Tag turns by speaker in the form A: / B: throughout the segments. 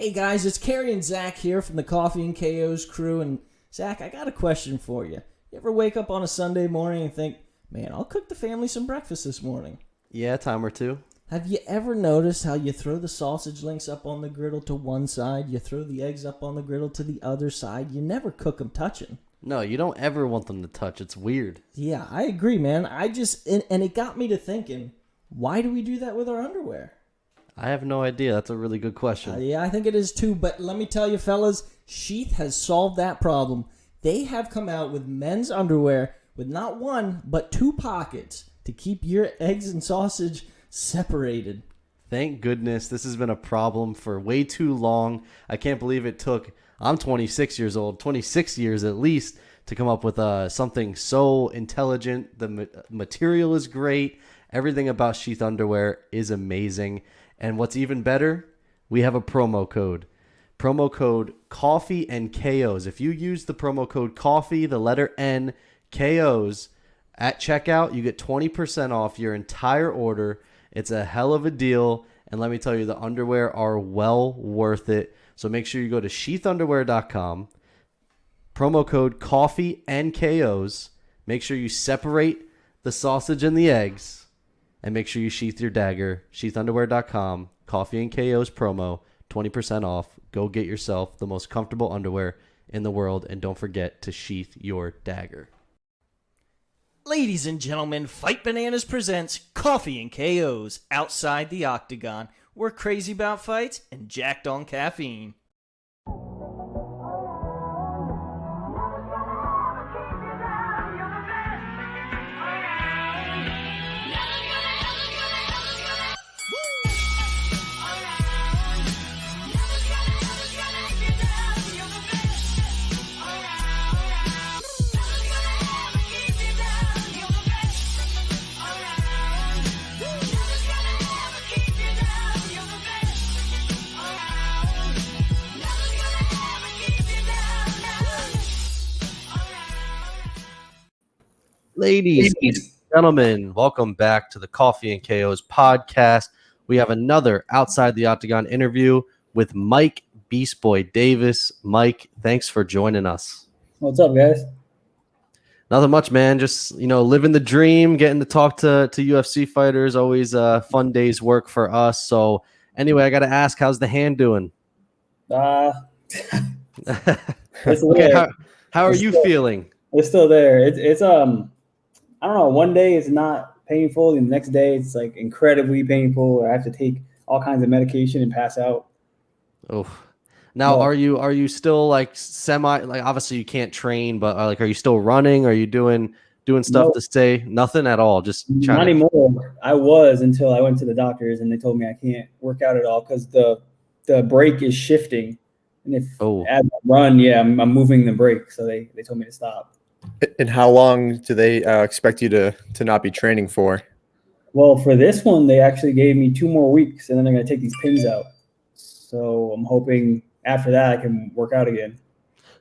A: Hey guys, it's Kerry and Zach here from the Coffee N KOs Crew. And Zach, I got a question for you. You ever wake up on a Sunday morning and think, man, I'll cook the family some breakfast this morning?
B: Yeah, time or two.
A: Have you ever noticed how you throw the sausage links up on the griddle to one side, you throw the eggs up on the griddle to the other side? You never cook them touching.
B: No, you don't ever want them to touch. It's weird.
A: Yeah, I agree, man. And it got me to thinking, why do we do that with our underwear?
B: I have no idea. That's a really good question.
A: Yeah, I think it is too. But let me tell you, fellas, Sheath has solved that problem. They have come out with men's underwear with not one, but two pockets to keep your eggs and sausage separated.
B: Thank goodness. This has been a problem for way too long. I can't believe it took, I'm 26 years old, 26 years at least, to come up with something so intelligent. The material is great. Everything about Sheath underwear is amazing. And what's even better, we have a promo code. Promo code Coffee N KOs. If you use the promo code Coffee, the letter N, KOs, at checkout, you get 20% off your entire order. It's a hell of a deal. And let me tell you, the underwear are well worth it. So make sure you go to sheathunderwear.com. Promo code Coffee N KOs. Make sure you separate the sausage and the eggs. And make sure you sheath your dagger. Sheathunderwear.com. Coffee N KOs promo. 20% off. Go get yourself the most comfortable underwear in the world. And don't forget to sheath your dagger.
A: Ladies and gentlemen, Fight Bananas presents Coffee N KOs Outside the Octagon. We're crazy about fights and jacked on caffeine.
B: Ladies and gentlemen, welcome back to the Coffee and KOs podcast. We have another Outside the Octagon interview with Mike Beastboy Davis. Mike, thanks for joining us.
C: What's up, guys?
B: Nothing much, man. Just, living the dream, getting to talk to UFC fighters. Always a fun day's work for us. So anyway, I got to ask, how's the hand doing?
C: It's
B: Okay, how are you feeling?
C: It's still there. It's I don't know. One day it's not painful, and the next day it's like incredibly painful. I have to take all kinds of medication and pass out.
B: Oh, now
C: No.
B: are you still like obviously you can't train, but are you still running? Are you doing stuff
C: No.
B: to stay? Nothing at all. Just
C: Not anymore. I was until I went to the doctors and they told me I can't work out at all because the brake is shifting, and as I run, I'm moving the brake, so they told me to stop.
D: And how long do they expect you to not be training for?
C: Well, for this one, they actually gave me 2 more weeks, and then they're going to take these pins out. So I'm hoping after that I can work out again.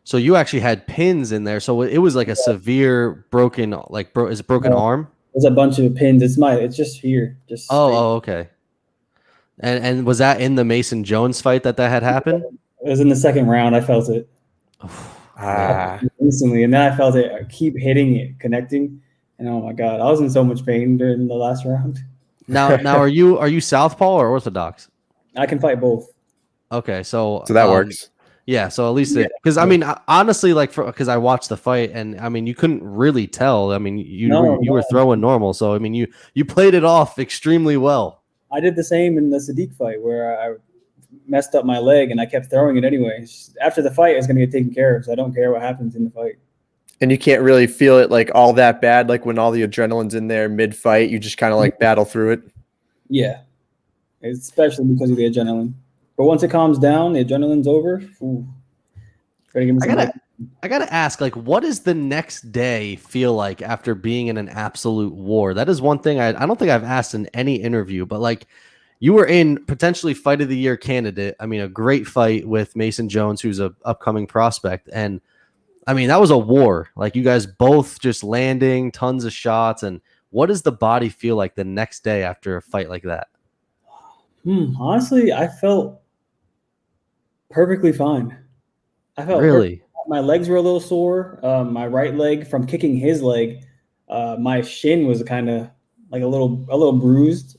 B: So you actually had pins in there. So it was like a severe broken, is it broken arm?
C: There's a bunch of pins. It's just here.
B: Okay. And was that in the Mason Jones fight that had happened?
C: It was in the second round. I felt it. Instantly, and then I felt it keep hitting it, connecting, and oh my god, I was in so much pain during the last round.
B: Now are you Southpaw or Orthodox?
C: I can fight both.
B: Okay, so
D: that works.
B: Yeah, so at least because I mean, honestly, because I watched the fight, and I mean, you couldn't really tell. I mean, you were throwing normal, so I mean, you played it off extremely well.
C: I did the same in the Sadiq fight where I messed up my leg and I kept throwing it anyway. After the fight, it's going to get taken care of, so I don't care what happens in the fight.
D: And you can't really feel it like all that bad, like when all the adrenaline's in there mid-fight, you just kind of like battle through it.
C: Yeah, especially because of the adrenaline. But once it calms down, the adrenaline's over.
B: I gotta ask, what does the next day feel like after being in an absolute war? That is one thing I don't think I've asked in any interview, but you were in potentially fight of the year candidate. I mean, a great fight with Mason Jones, who's a upcoming prospect. And I mean, that was a war. You guys both just landing tons of shots. And what does the body feel like the next day after a fight like that?
C: Honestly, I felt Perfectly fine. I felt
B: Really?
C: my legs were a little sore. My right leg from kicking his leg, my shin was kind of like a little bruised,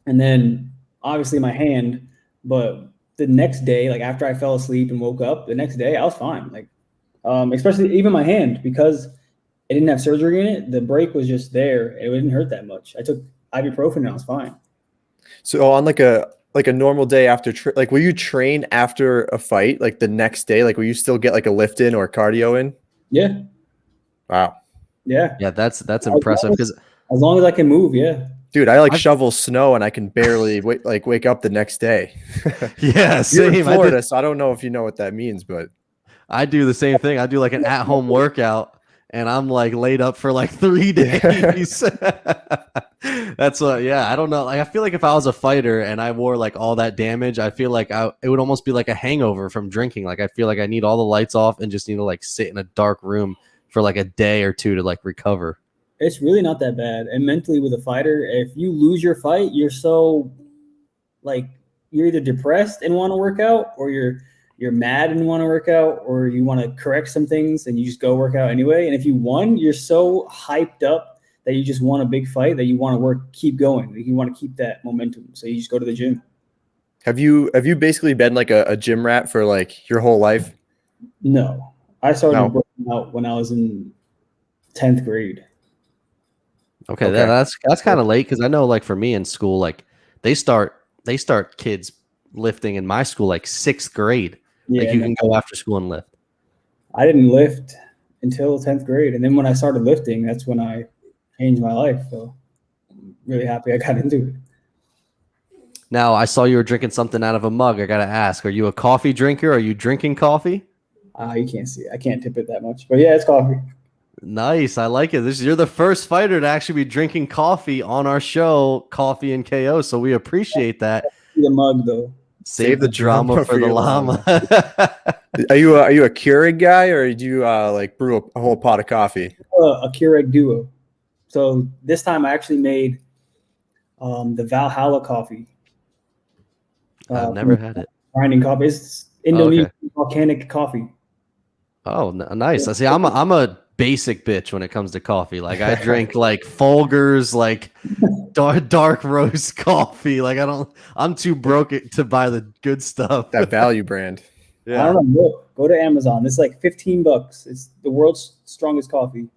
C: and then obviously my hand. But the next day, like after I fell asleep and woke up, the next day I was fine. Like, especially even my hand because it didn't have surgery in it. The break was just there. It didn't hurt that much. I took ibuprofen and I was fine.
D: So on like a normal day after like will you train after a fight like the next day? Like will you still get like a lift in or cardio in?
C: Yeah.
D: Wow.
C: Yeah.
B: Yeah, that's impressive because
C: as long as I can move, yeah.
D: Dude, I like shovel snow and I can barely wake up the next day.
B: yeah, same.
D: You're in Florida, so I don't know if you know what that means, but
B: I do the same thing. I do like an at-home workout, and I'm like laid up for like 3 days. That's what. Yeah, I don't know. Like I feel like if I was a fighter and I wore like all that damage, I feel like it would almost be like a hangover from drinking. Like I feel like I need all the lights off and just need to like sit in a dark room for like a day or two to like recover.
C: It's really not that bad. And mentally with a fighter, if you lose your fight, you're so like you're either depressed and want to work out, or you're mad and want to work out, or you want to correct some things and you just go work out anyway. And if you won, you're so hyped up that you just want a big fight that you want to keep going. You want to keep that momentum. So you just go to the gym.
D: Have you basically been like a gym rat for like your whole life?
C: No. I started working out when I was in 10th grade.
B: Okay. That's kind of late because I know like for me in school, like they start kids lifting in my school like 6th grade.
C: Yeah,
B: like you can go after school and lift.
C: I didn't lift until 10th grade. And then when I started lifting, that's when I changed my life. So I'm really happy I got into it.
B: Now, I saw you were drinking something out of a mug. I got to ask, are you a coffee drinker? Are you drinking coffee?
C: You can't see it. I can't tip it that much. But yeah, it's coffee.
B: Nice. I like it. You're the first fighter to actually be drinking coffee on our show, Coffee N KOs. So we appreciate that.
C: The mug, though.
B: Save the drama for the llama.
D: Are you a Keurig guy, or do you like brew a whole pot of coffee?
C: A Keurig Duo. So this time I actually made the Valhalla coffee.
B: I've never had it.
C: Grinding coffee. It's Indonesian volcanic coffee.
B: Oh, nice. I see. I'm a basic bitch when it comes to coffee. Like I drink like Folgers, like dark roast coffee. Like I'm too broke to buy the good stuff.
D: That value brand.
C: Yeah. I don't know. Look, go to Amazon. It's like $15. It's the world's strongest coffee.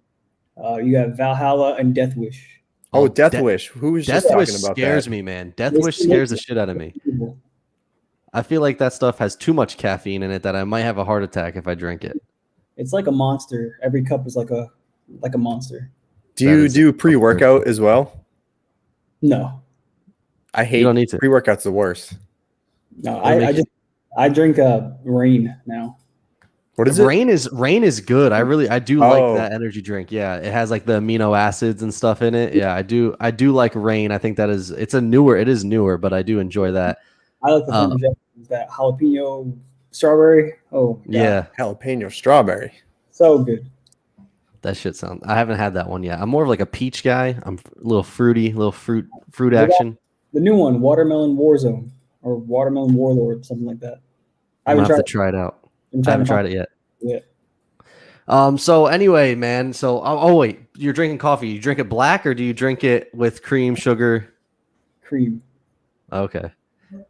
C: You have Valhalla and Death Wish.
D: Oh, Death Wish. Who was just talking about that?
B: Scares me, man. Death Wish scares the shit out of me. I feel like that stuff has too much caffeine in it that I might have a heart attack if I drink it.
C: It's like a monster. Every cup is like a monster.
D: Do you do pre-workout as well?
C: No.
D: I hate pre-workout's the worst.
C: No, I drink Rain now.
B: What is it? Rain is good. I do like that energy drink. Yeah, it has like the amino acids and stuff in it. Yeah, I do like Rain. I think it is newer, but I do enjoy that.
C: I like that jalapeno strawberry. Oh God.
B: Yeah,
D: jalapeno strawberry.
C: So good.
B: That shit sounds. I haven't had that one yet. I'm more of like a peach guy. I'm a little fruity, little fruit action.
C: The new one, Watermelon Warzone or Watermelon Warlord, something like that.
B: I'm gonna have to try it out. I haven't tried it yet.
C: Yeah.
B: So anyway, man. So wait, you're drinking coffee. You drink it black or do you drink it with cream, sugar?
C: Cream.
B: Okay.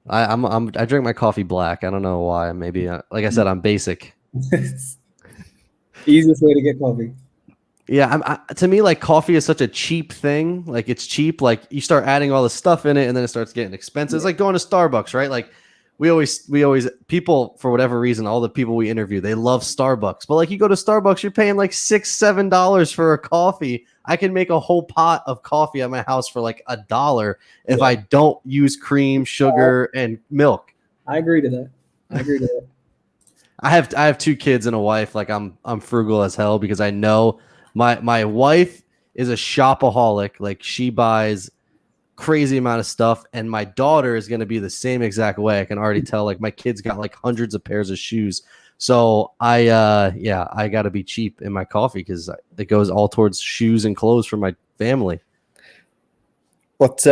B: I drink my coffee black. I don't know why. Maybe like I said, I'm basic.
C: Easiest way to get coffee.
B: Yeah, to me, like coffee is such a cheap thing. Like it's cheap. Like you start adding all the stuff in it, and then it starts getting expensive. It's like going to Starbucks, right? Like we always people for whatever reason, all the people we interview, they love Starbucks. But like you go to Starbucks, you're paying like $6-7 for a coffee. I can make a whole pot of coffee at my house for like $1 if I don't use cream, sugar, and milk.
C: I agree to that.
B: I have 2 kids and a wife. Like I'm frugal as hell because I know my wife is a shopaholic. Like she buys crazy amount of stuff, and my daughter is going to be the same exact way. I can already tell. Like my kids got like hundreds of pairs of shoes. So I got to be cheap in my coffee because it goes all towards shoes and clothes for my family.
D: Let's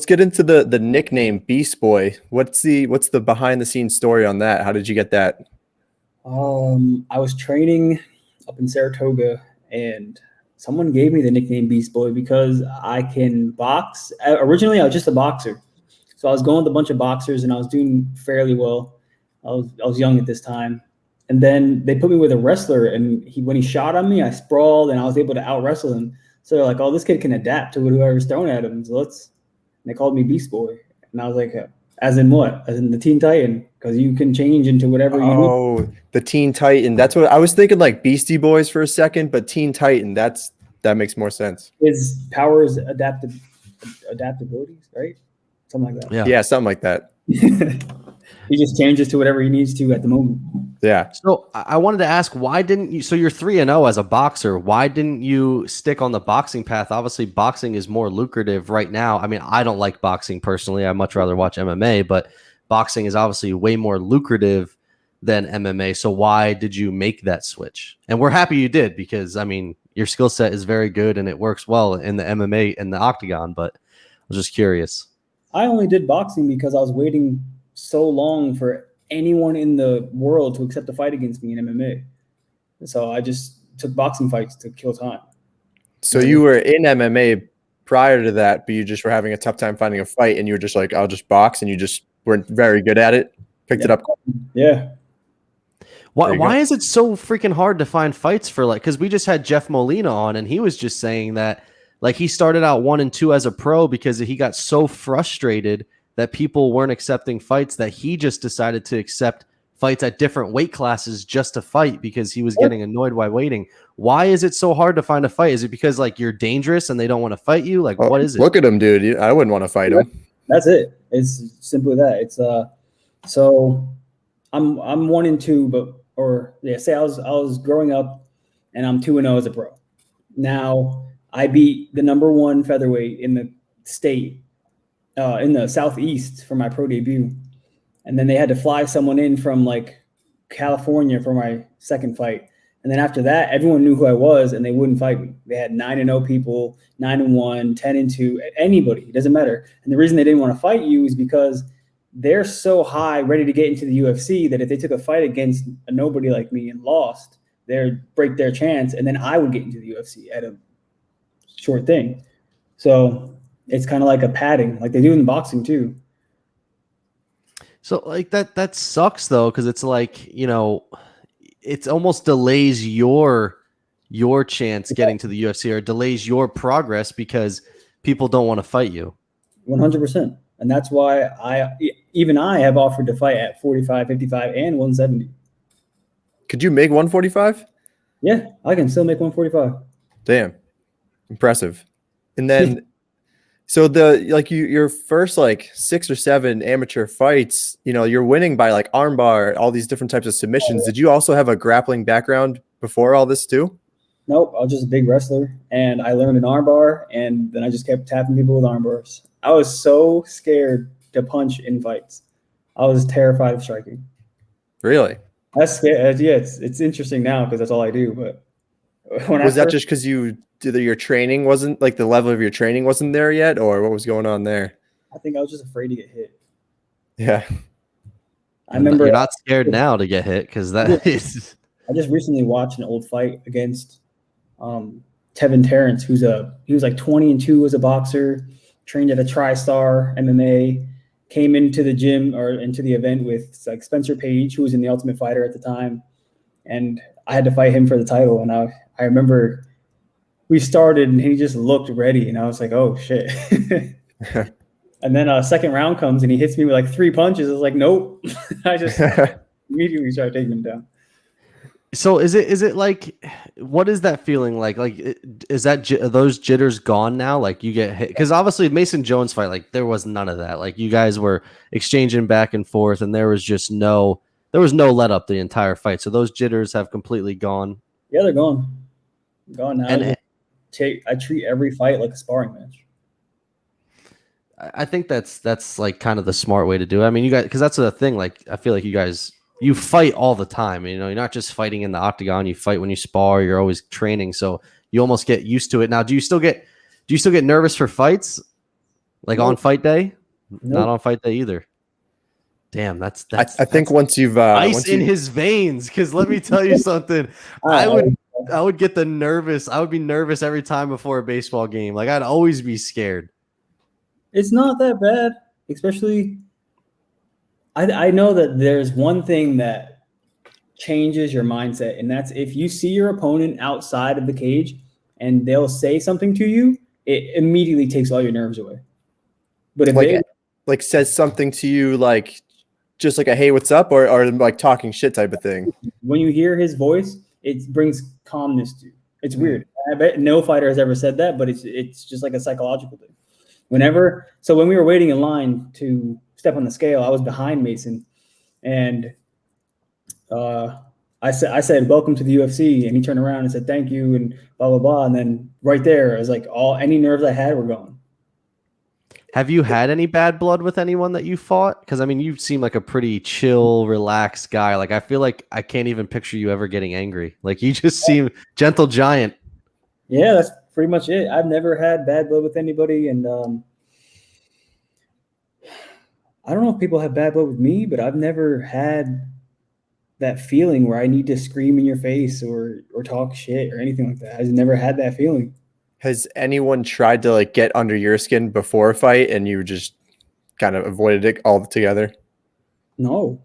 D: get into the nickname Beastboy. What's the behind the scenes story on that? How did you get that?
C: I was training up in Saratoga, and someone gave me the nickname Beastboy because I can box. Originally, I was just a boxer, so I was going with a bunch of boxers, and I was doing fairly well. I was young at this time, and then they put me with a wrestler, and when he shot on me, I sprawled, and I was able to out wrestle him. So they're like, "Oh, this kid can adapt to whoever's thrown at him." So and they called me Beast Boy, and I was like, "As in what? As in the Teen Titan? Because you can change into whatever you need."
D: Oh, the Teen Titan. That's what I was thinking, like Beastie Boys for a second, but Teen Titan. That makes more sense.
C: His powers adaptabilities, right? Something like that.
D: Yeah, something like that.
C: He just changes to whatever he needs to at the moment.
D: Yeah.
B: So I wanted to ask, why didn't you? So you're 3-0 as a boxer. Why didn't you stick on the boxing path? Obviously, boxing is more lucrative right now. I mean, I don't like boxing personally. I much rather watch MMA, but boxing is obviously way more lucrative than MMA. So why did you make that switch? And we're happy you did, because I mean, your skill set is very good and it works well in the MMA and the octagon. But I was just curious.
C: I only did boxing because I was waiting so long for anyone in the world to accept a fight against me in MMA. So I just took boxing fights to kill time.
D: So you were in MMA prior to that, but you just were having a tough time finding a fight, and you were just like, I'll just box, and you just weren't very good at it. Picked it up.
C: Yeah.
B: Why is it so freaking hard to find fights for, like, because we just had Jeff Molina on, and he was just saying that, like, he started out 1-2 as a pro because he got so frustrated that people weren't accepting fights that he just decided to accept fights at different weight classes just to fight because he was getting annoyed while waiting. Why is it so hard to find a fight? Is it because, like, you're dangerous and they don't want to fight you? Like, what is it?
D: Look at him, dude. I wouldn't want to fight him.
C: That's it. It's simply that. It's so I'm 1-2, say I was growing up, and I'm 2-0 as a pro. Now I beat the number 1 featherweight in the state, in the Southeast for my pro debut. And then they had to fly someone in from like California for my second fight. And then after that, everyone knew who I was and they wouldn't fight me. They had 9-0 people, 9-1, 10-2, anybody. It doesn't matter. And the reason they didn't want to fight you is because they're so high, ready to get into the UFC, that if they took a fight against a nobody like me and lost, they'd break their chance. And then I would get into the UFC at a short thing. So it's kind of like a padding, like they do in boxing too.
B: So like that sucks though, because it's like, you know, it almost delays your chance getting to the UFC, or delays your progress because people don't want to fight you.
C: 100%. And that's why I have offered to fight at 45, 55, and 170.
D: Could you make 145?
C: Yeah, I can still make 145.
D: Damn. Impressive. And then so your first like 6 or 7 amateur fights, you know, you're winning by like armbar, all these different types of submissions. Did you also have a grappling background before all this too?
C: Nope, I was just a big wrestler, and I learned an armbar, and then I just kept tapping people with armbars. I was so scared to punch in fights. I was terrified of striking.
D: Really?
C: That's scary. Yeah, it's interesting now because that's all I do. But
D: was that just because your training wasn't, like, the level of your training wasn't there yet, or what was going on there?
C: I think I was just afraid to get hit.
D: Yeah.
C: I remember.
B: You're not scared now to get hit because that is.
C: I just recently watched an old fight against Tevin Terrence, he was like 20-2 as a boxer, trained at a TriStar MMA, came into the gym or into the event with like Spencer Page, who was in the Ultimate Fighter at the time, and I had to fight him for the title. And I remember we started and he just looked ready, and I was like, oh shit. And then a second round comes and he hits me with like 3 punches. I was like, nope. I just immediately started taking him down.
B: So is it like, what is that feeling like? Like, is that those jitters gone now? Like you get hit? Because obviously Mason Jones fight, like there was none of that. Like you guys were exchanging back and forth, and there was no let up the entire fight. So those jitters have completely gone.
C: Yeah, they're gone. Gone now.
B: And
C: I treat every fight like a sparring match.
B: I think that's like kind of the smart way to do it. I mean, you guys, because that's the thing. Like I feel like you fight all the time. You know, you're not just fighting in the octagon. You fight when you spar. You're always training, so you almost get used to it. Now, do you still get nervous for fights? Like on fight day?
C: Nope.
B: Not on fight day either. Damn, that's
D: I think once you've
B: ice in his veins. Because let me tell you something, I would get the nervous. I would be nervous every time before a baseball game. Like I'd always be scared.
C: It's not that bad, especially. I know that there's one thing that changes your mindset, and that's if you see your opponent outside of the cage and they'll say something to you, it immediately takes all your nerves away. But if they
D: like says something to you, like just like a hey, what's up, or like talking shit type of thing.
C: When you hear his voice, it brings calmness to you. It's weird. I bet no fighter has ever said that, but it's just like a psychological thing. So when we were waiting in line to step on the scale, I was behind Mason, and I said, "Welcome to the UFC," and he turned around and said, "Thank you," and blah blah blah. And then right there, it was like any nerves I had were gone.
B: Have you had any bad blood with anyone that you fought? Because I mean, you seem like a pretty chill, relaxed guy. Like I feel like I can't even picture you ever getting angry. Like you just seem gentle giant.
C: Yeah, that's pretty much it. I've never had bad blood with anybody, and I don't know if people have bad blood with me, but I've never had that feeling where I need to scream in your face or talk shit or anything like that. I've never had that feeling.
D: Has anyone tried to like get under your skin before a fight and you just kind of avoided it altogether?
C: No.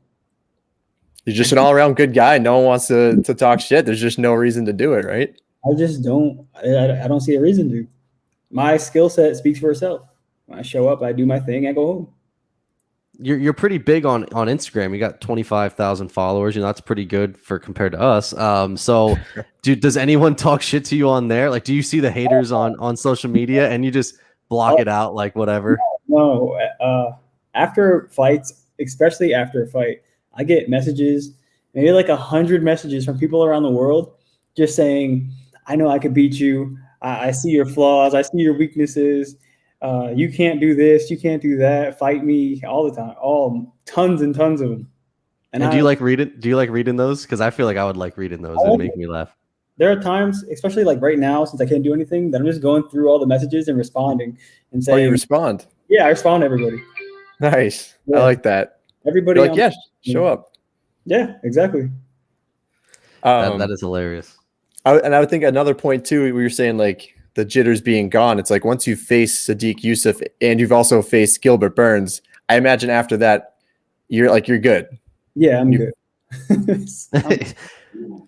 D: You're just an all-around good guy. No one wants to talk shit. There's just no reason to do it, right?
C: I just don't. I don't see a reason to. My skill set speaks for itself. When I show up, I do my thing, I go home.
B: You're pretty big on Instagram. You got 25,000 followers. You know, that's pretty good for compared to us. So does anyone talk shit to you on there? Like, do you see the haters on social media and you just block it out like whatever?
C: No. After fights, especially after a fight, I get messages, maybe like 100 messages from people around the world just saying, I know I could beat you. I see your flaws. I see your weaknesses. You can't do this. You can't do that. Fight me all the time. Tons and tons of them.
B: And do you like reading? Do you like reading those? Because I feel like I would like reading those. It'd make me laugh.
C: There are times, especially like right now, since I can't do anything, that I'm just going through all the messages and responding and saying.
D: Oh, you respond?
C: Yeah, I respond to everybody.
D: Nice.
C: Yeah.
D: I like that.
C: Everybody.
D: You're like, yes, show up.
C: Yeah, exactly.
B: That is hilarious.
D: And I would think another point too, we were saying like the jitters being gone. It's like once you face Sadiq Yusuff and you've also faced Gilbert Burns, I imagine after that, you're good.
C: Yeah, I'm good.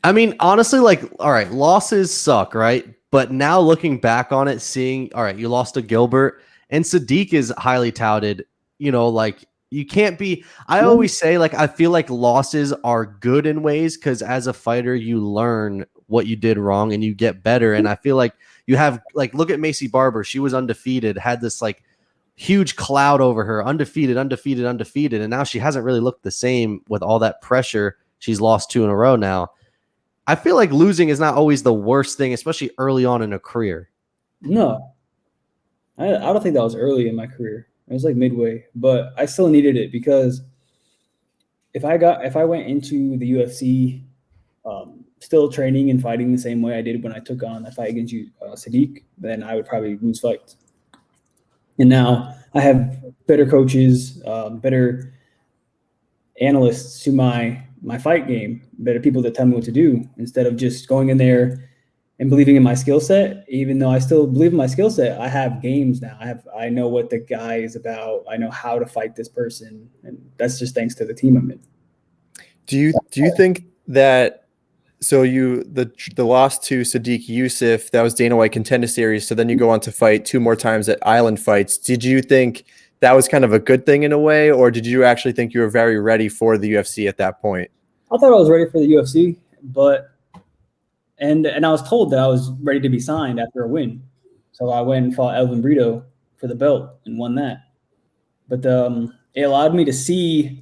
B: I mean, honestly, like, all right, losses suck, right? But now looking back on it, seeing, all right, you lost to Gilbert and Sadiq is highly touted, you know, like you can't be, I always say, like, I feel like losses are good in ways because as a fighter, you learn what you did wrong and you get better. And I feel like you have, like, look at Macy Barber. She was undefeated, had this like huge cloud over her, undefeated. And now she hasn't really looked the same with all that pressure. She's lost 2 in a row now. I feel like losing is not always the worst thing, especially early on in a career.
C: No, I don't think that was early in my career. It was like midway, but I still needed it because if I went into the UFC still training and fighting the same way I did when I took on that fight against Sadiq, then I would probably lose fights. And now I have better coaches, better analysts to my fight game, better people that tell me what to do instead of just going in there and believing in my skill set. Even though I still believe in my skill set, I have games now. I know what the guy is about. I know how to fight this person, and that's just thanks to the team I'm in.
D: Do you think that? So the loss to Sadiq Yusuff, that was Dana White Contender Series. So then you go on to fight 2 more times at Island Fights. Did you think that was kind of a good thing in a way, or did you actually think you were very ready for the UFC at that point?
C: I thought I was ready for the UFC, but and I was told that I was ready to be signed after a win. So I went and fought Elvin Brito for the belt and won that. But it allowed me to see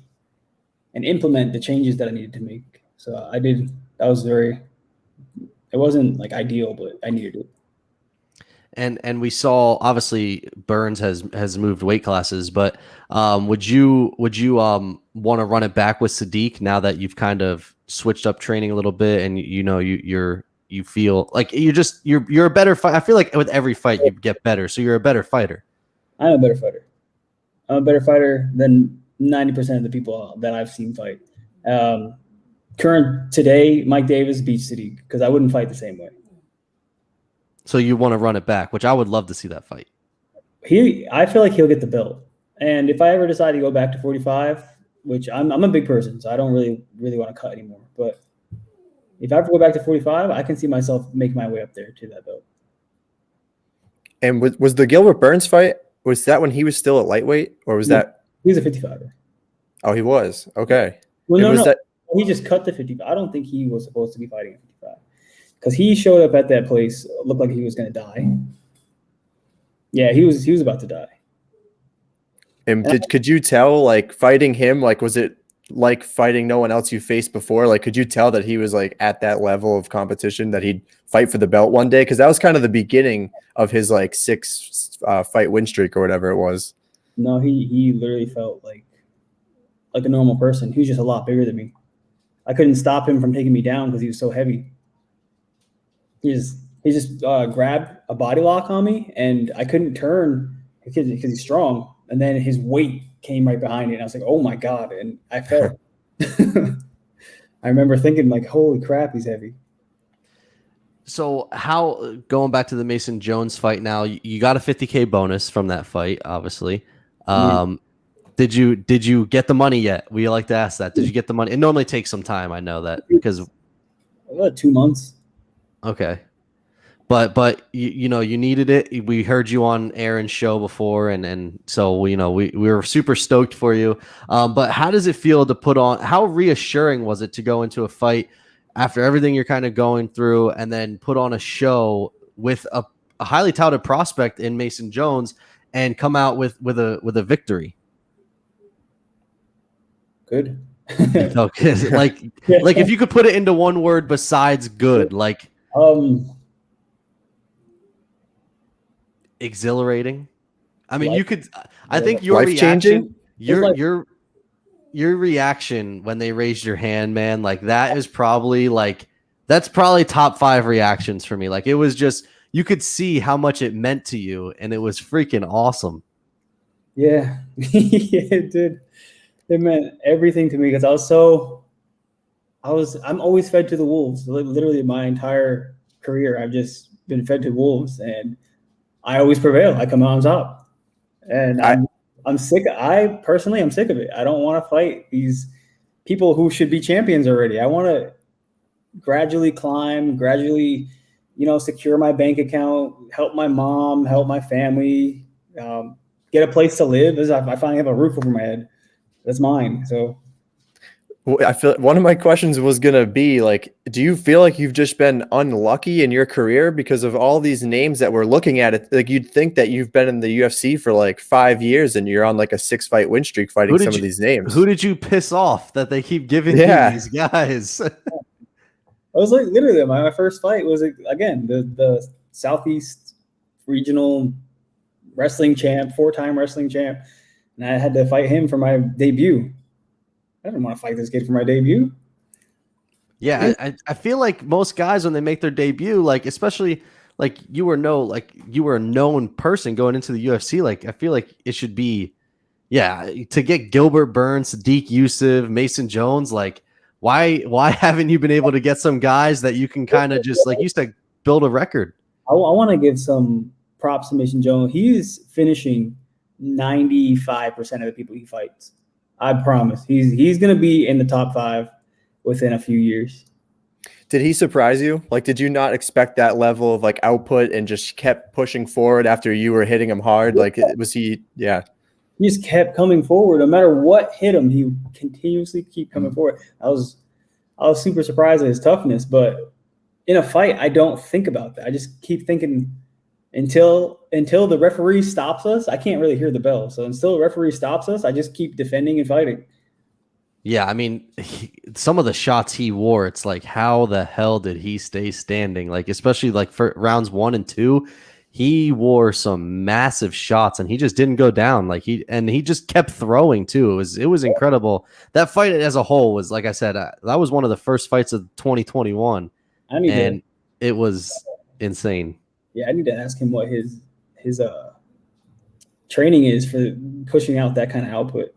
C: and implement the changes that I needed to make. So I did. That was it wasn't like ideal, but I needed it.
B: And we saw obviously Burns has moved weight classes, but would you want to run it back with Sadiq now that you've kind of switched up training a little bit and you feel like you're a better fighter? I feel like with every fight you get better, so you're a better fighter.
C: I'm a better fighter. I'm a better fighter than 90% of the people that I've seen fight. Current today, Mike Davis beats City because I wouldn't fight the same way.
B: So you want to run it back, which I would love to see that fight.
C: I feel like he'll get the belt. And if I ever decide to go back to 45, which I'm a big person, so I don't really want to cut anymore. But if I ever go back to 45, I can see myself making my way up there to that belt.
D: And was the Gilbert Burns fight, was that when he was still at lightweight, or was that?
C: He was a 55er.
D: Oh, he was. Okay.
C: Well, no. He just cut the 55. I don't think he was supposed to be fighting at 55 because he showed up at that place, looked like he was going to die. Yeah, he was about to die.
D: And could you tell, like, fighting him, like, was it like fighting no one else you faced before? Like, could you tell that he was like at that level of competition that he'd fight for the belt one day? Because that was kind of the beginning of his like 6 fight win streak or whatever it was.
C: No, he literally felt like a normal person. He was just a lot bigger than me. I couldn't stop him from taking me down because he was so heavy. He just grabbed a body lock on me, and I couldn't turn because he's strong. And then his weight came right behind it, and I was like, "Oh my god!" And I fell. I remember thinking, like, "Holy crap, he's heavy."
B: So how, going back to the Mason Jones fight now, you got a $50K bonus from that fight, obviously. Did you get the money yet? We like to ask that. Did you get the money? It normally takes some time. I know that because
C: about 2 months.
B: Okay. But you know, you needed it. We heard you on Aaron's show before, and so we were super stoked for you. But how does it feel to put on? How reassuring was it to go into a fight after everything you're kind of going through, and then put on a show with a highly touted prospect in Mason Jones, and come out with a victory?
C: Good.
B: Okay. like if you could put it into one word besides good, like exhilarating. I mean, you could. I think your reaction, your reaction when they raised your hand, man, like that is probably that's probably top 5 reactions for me. Like it was just, you could see how much it meant to you, and it was freaking awesome.
C: Yeah, yeah, it did. It meant everything to me because I'm always fed to the wolves. Literally my entire career, I've just been fed to wolves, and I always prevail. I come out on top, and I'm sick. I'm sick of it. I don't want to fight these people who should be champions already. I want to gradually climb, secure my bank account, help my mom, help my family, get a place to live. As I finally have a roof over my head. That's mine. So
D: I feel one of my questions was going to be like, do you feel like you've just been unlucky in your career because of all these names that we're looking at it? Like you'd think that you've been in the UFC for like 5 years and you're on like a 6-fight win streak fighting some of these names.
B: Who did you piss off that they keep giving you these guys?
C: I was like, literally my first fight was again, the Southeast regional wrestling champ, 4-time wrestling champ. And I had to fight him for my debut. I didn't want to fight this kid for my debut.
B: Yeah, I feel like most guys when they make their debut, like especially like you were a known person going into the UFC. Like I feel like it should be, to get Gilbert Burns, Sadiq Youssef, Mason Jones. Like why haven't you been able to get some guys that you can kind of just like you said build a record?
C: I want to give some props to Mason Jones. He's finishing 95% of the people he fights. I promise. He's going to be in the top 5 within a few years.
D: Did he surprise you? Like, did you not expect that level of like output and just kept pushing forward after you were hitting him hard? Like, was he? Yeah.
C: He just kept coming forward. No matter what hit him, he would continuously keep coming forward. I was super surprised at his toughness, but in a fight, I don't think about that. I just keep thinking until the referee stops us. I can't really hear the bell. So until the referee stops us, I just keep defending and fighting.
B: Yeah, I mean, some of the shots he wore, it's like, how the hell did he stay standing? Like, especially like for rounds 1 and 2, he wore some massive shots and he just didn't go down. Like he just kept throwing too. It was incredible. That fight as a whole was, like I said, that was one of the first fights of 2021, and it was insane.
C: Yeah, I need to ask him what his training is for pushing out that kind of output.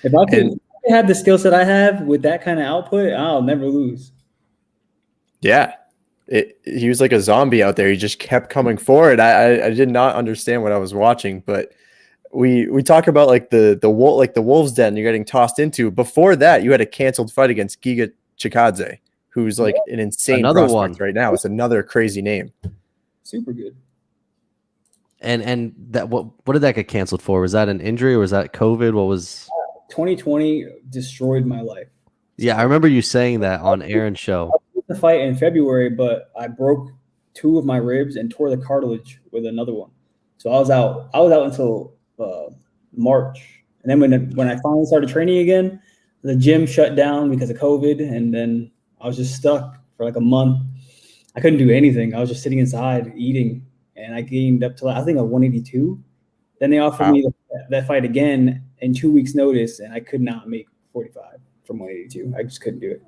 C: If I could have the skill set I have with that kind of output, I'll never lose.
D: Yeah. He was like a zombie out there. He just kept coming forward. I did not understand what I was watching, but we talk about like the Wolves Den you're getting tossed into. Before that, you had a canceled fight against Giga Chikadze, who's like an insane prospect right now. It's another crazy name.
C: Super good.
B: And that what did that get canceled for? Was that an injury or was that COVID? What was
C: 2020 destroyed my life.
B: Yeah, I remember you saying that on Aaron's show.
C: The fight in February, but I broke 2 of my ribs and tore the cartilage with another one. So I was out until March. And then when I finally started training again, the gym shut down because of COVID, and then I was just stuck for like a month. I couldn't do anything. I was just sitting inside eating, and I gained up to I think a 182. Then they offered me that fight again in 2 weeks' notice, and I could not make 45 from 182. I just couldn't do it.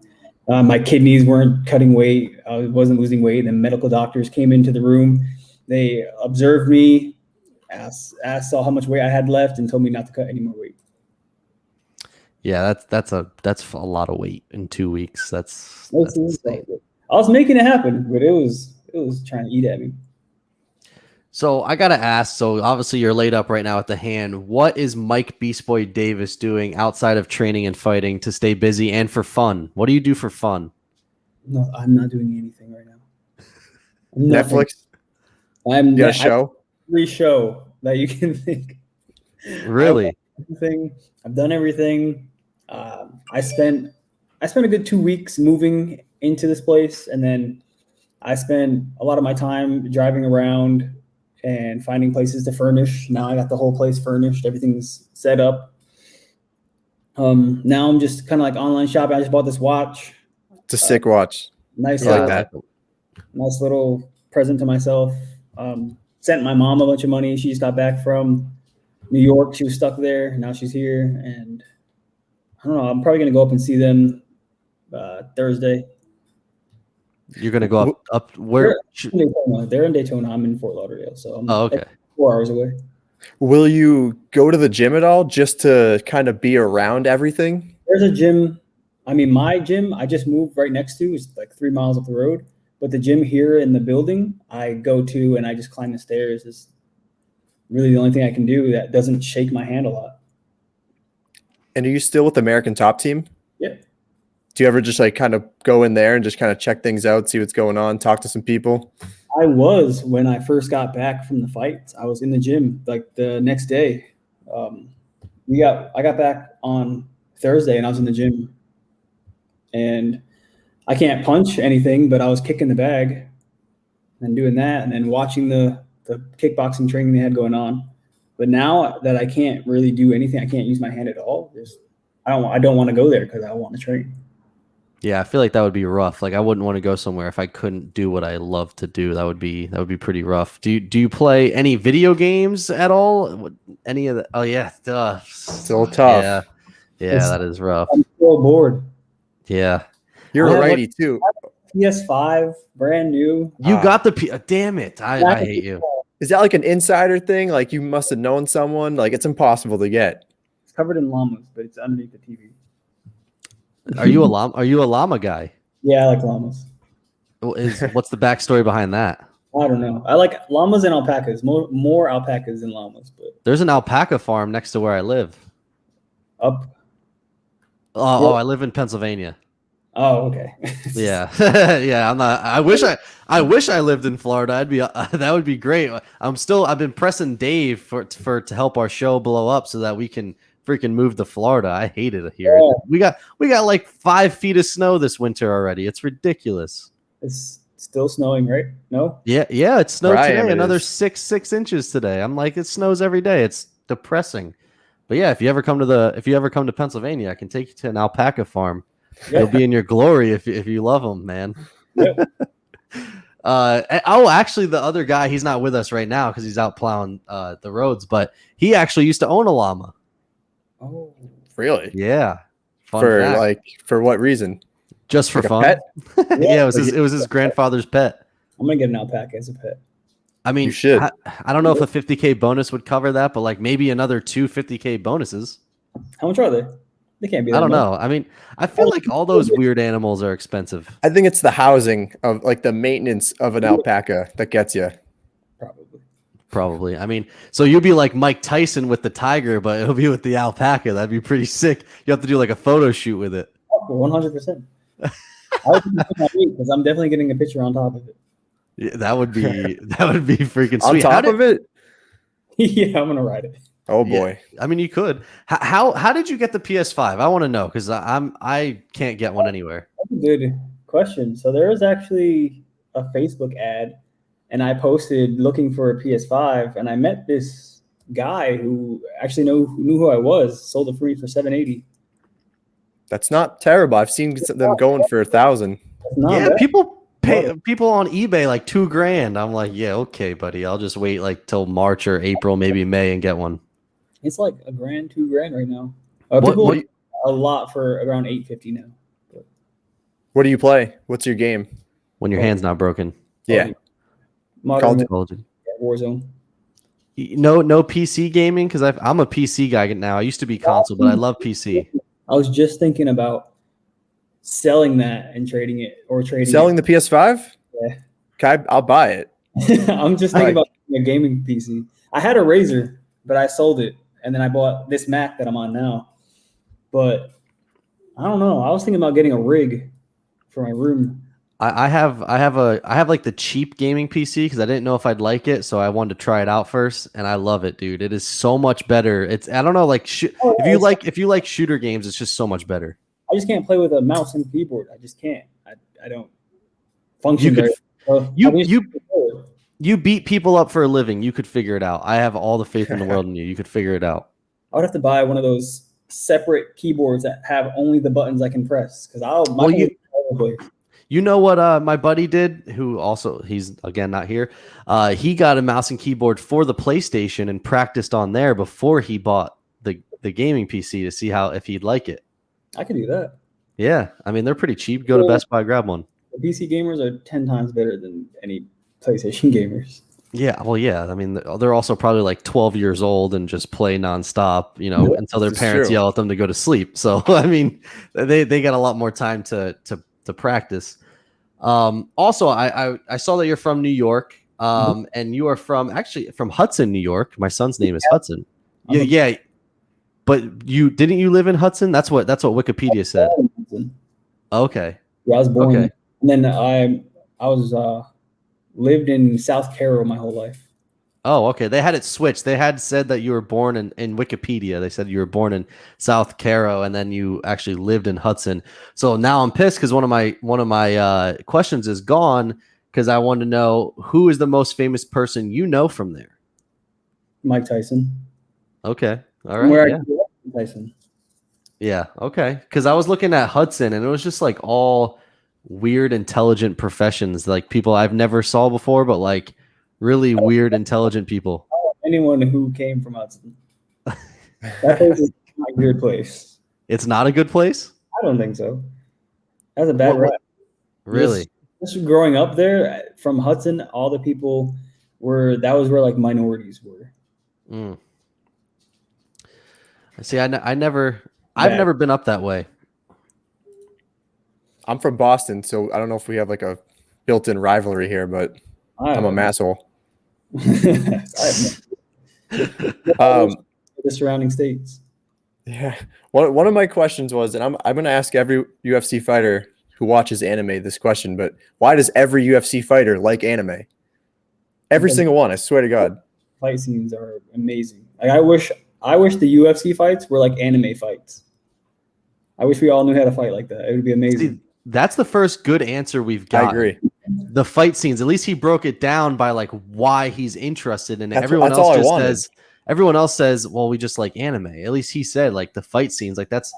C: My kidneys weren't cutting weight. I wasn't losing weight. And medical doctors came into the room. They observed me, asked how much weight I had left, and told me not to cut any more weight.
B: Yeah, that's a lot of weight in 2 weeks. That's
C: insane. I was making it happen, but it was trying to eat at me.
B: So I gotta ask. So obviously you're laid up right now at the hand. What is Mike Beastboy Davis doing outside of training and fighting to stay busy and for fun? What do you do for fun?
C: No, I'm not doing anything right now.
D: Netflix.
C: I'm
D: got a show.
C: Every show that you can think.
B: Really?
C: I've done everything. I spent a good 2 weeks moving into this place, and then I spent a lot of my time driving around and finding places to furnish. Now I got the whole place furnished. Everything's set up. Now I'm just kind of like online shopping. I just bought this watch.
D: It's a sick watch.
C: Nice,
D: like that.
C: Nice little present to myself. Sent my mom a bunch of money. She just got back from New York. She was stuck there. Now she's here, and I don't know. I'm probably gonna go up and see them Thursday.
B: You're gonna go up where?
C: They're in Daytona. I'm in Fort Lauderdale, so I'm
B: okay.
C: 4 hours away.
D: Will you go to the gym at all just to kind of be around everything?
C: There's a gym. I mean, my gym I just moved right next to is like 3 miles up the road. But the gym here in the building I go to and I just climb the stairs is really the only thing I can do that doesn't shake my hand a lot.
D: And are you still with the American Top Team?
C: Yeah.
D: Do you ever just like kind of go in there and just kind of check things out, see what's going on, talk to some people?
C: I was when I first got back from the fights. I was in the gym like the next day. I got back on Thursday and I was in the gym. And I can't punch anything, but I was kicking the bag and doing that and then watching the kickboxing training they had going on. But now that I can't really do anything, I can't use my hand at all. I don't want to go there because I want to train.
B: Yeah, I feel like that would be rough. Like I wouldn't want to go somewhere if I couldn't do what I love to do. That would be pretty rough. Do you play any video games at all? Any of the? Oh yeah, duh.
D: Still tough.
B: Yeah, that is rough.
C: I'm so bored.
B: Yeah,
D: you're a righty too.
C: PS5, brand new.
B: You got the damn it! I hate you.
D: Is that like an insider thing? Like you must have known someone. Like it's impossible to get.
C: It's covered in llamas, but it's underneath the TV.
B: Are you a llama guy?
C: Yeah, I like llamas.
B: What's the backstory behind that?
C: I don't know. I like llamas and alpacas. More alpacas than llamas, but
B: there's an alpaca farm next to where I live.
C: Up.
B: Oh, I live in Pennsylvania.
C: Oh, okay.
B: Yeah, yeah. I'm not. I wish I lived in Florida. I'd be. That would be great. I've been pressing Dave to help our show blow up so that we can freaking move to Florida. I hate it here. Yeah. We got like 5 feet of snow this winter already. It's ridiculous.
C: It's still snowing, right? No?
B: Yeah, it snowed today. Another 6 inches today. I'm like, it snows every day. It's depressing. But yeah, if you ever come to Pennsylvania, I can take you to an alpaca farm. Yeah. You'll be in your glory if you love them, man. Yeah. Actually, the other guy, he's not with us right now because he's out plowing the roads, but he actually used to own a llama.
D: Oh, really?
B: Yeah.
D: For what reason?
B: Just for
D: like
B: fun.
D: A pet?
B: Yeah, it was his grandfather's pet.
C: I'm gonna get an alpaca as a pet.
B: I mean,
D: You should.
B: I don't know if a 50K bonus would cover that, but like maybe another 2 50K bonuses.
C: How much are they? They can't be that
B: I don't
C: much.
B: know. I mean, I feel like all those weird animals are expensive.
D: I think it's the housing of like the maintenance of an alpaca that gets you.
B: Probably. I mean, so you'll be like Mike Tyson with the tiger, but it'll be with the alpaca. That'd be pretty sick. You have to do like a photo shoot with it.
C: 100%. Because I'm definitely getting a picture on top of it.
B: Yeah, that would be freaking
D: On
B: sweet.
D: top of it?
C: Yeah, I'm gonna ride it.
D: Oh boy.
B: Yeah, I mean, you could. How did you get the PS5? I want to know because I can't get one anywhere.
C: That's a good question. So there was actually a Facebook ad, and I posted looking for a PS5, and I met this guy who actually knew who I was. Sold it for me for $780.
D: That's not terrible. I've seen them going for $1,000.
B: Yeah, bad. People pay people on eBay like $2,000. I'm like, yeah, okay, buddy. I'll just wait like till March or April, maybe May, and get one.
C: It's like $1,000, $2,000 right now. People a lot for around $850 now.
D: What do you play? What's your game?
B: When your hand's not broken.
D: Yeah.
C: Modern
B: Warzone. No PC gaming because I'm a PC guy now. I used to be console, but I love PC.
C: I was just thinking about selling that and trading it or trading
D: selling the PS5.
C: Yeah,
D: okay, I'll buy it.
C: I'm just thinking about a gaming PC. I had a Razer, but I sold it, and then I bought this Mac that I'm on now. But I don't know. I was thinking about getting a rig for my room.
B: I have like the cheap gaming PC because I didn't know if I'd like it, so I wanted to try it out first, and I love it, dude. It is so much better. I don't know, like if you like shooter games, it's just so much better.
C: I just can't play with a mouse and keyboard. I just can't. I don't function very well.
B: You beat people up for a living. You could figure it out. I have all the faith in the world in you. You could figure it out.
C: I would have to buy one of those separate keyboards that have only the buttons I can press because
B: You know what my buddy did, who also, he's again not here. He got a mouse and keyboard for the PlayStation and practiced on there before he bought the gaming PC to see if he'd like it.
C: I can do that.
B: Yeah, I mean, they're pretty cheap. Go to Best Buy, grab one.
C: The PC gamers are 10 times better than any PlayStation gamers.
B: Yeah, well, yeah. I mean, they're also probably like 12 years old and just play nonstop, until their parents yell at them to go to sleep. So, I mean, they got a lot more time to practice. Also, I saw that you're from New York, and you are from Hudson, New York. My son's name is Hudson. Yeah. But you live in Hudson? That's what Wikipedia said. Okay.
C: Yeah, I was born. Okay. And then I was lived in South Carroll my whole life.
B: Oh, okay. They had it switched. They had said that you were born in Wikipedia. They said you were born in South Carroll, and then you actually lived in Hudson. So now I'm pissed because one of my questions is gone because I want to know who is the most famous person you know from there.
C: Mike Tyson.
B: Okay. All right.
C: Tyson.
B: Yeah. Okay. Because I was looking at Hudson, and it was just like all weird, intelligent professions, like people I've never saw before, but like really weird, intelligent people.
C: Anyone who came from Hudson. That place is not a good place.
B: It's not a good place?
C: I don't think so. That's a bad rap.
B: Really?
C: Just growing up there from Hudson, all the people that was where like minorities were.
B: Mm. See, I've never been up that way.
D: I'm from Boston, so I don't know if we have like a built-in rivalry here, but I'm a masshole.
C: The surrounding states.
D: Yeah. One of my questions was, and I'm going to ask every UFC fighter who watches anime this question, but why does every UFC fighter like anime? Every single one, I swear to God.
C: Fight scenes are amazing. Like I wish the UFC fights were like anime fights. I wish we all knew how to fight like that. It would be amazing.
B: See, that's the first good answer we've got.
D: I agree.
B: The fight scenes, at least he broke it down by like why he's interested in it. Everyone else says, well, we just like anime. At least he said like the fight scenes, like that's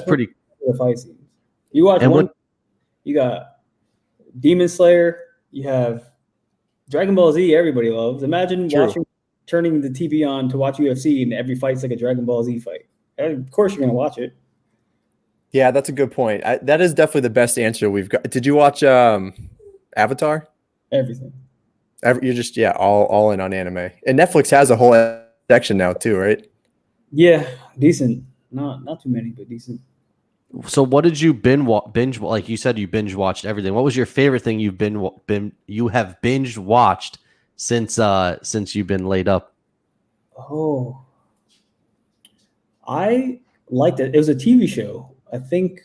B: pretty. The fight scenes.
C: You watch you got Demon Slayer, you have Dragon Ball Z, everybody loves. Imagine turning the TV on to watch UFC and every fight's like a Dragon Ball Z fight. Of course you're going to watch it.
D: Yeah, that's a good point. That is definitely the best answer we've got. Did you watch Avatar?
C: Everything.
D: You're just all in on anime. And Netflix has a whole section now too, right?
C: Yeah, decent. Not too many, but decent.
B: So what did you binge? Like you said, you binge watched everything. What was your favorite thing you have binge watched since you've been laid up?
C: Oh, I liked it. It was a TV show, I think,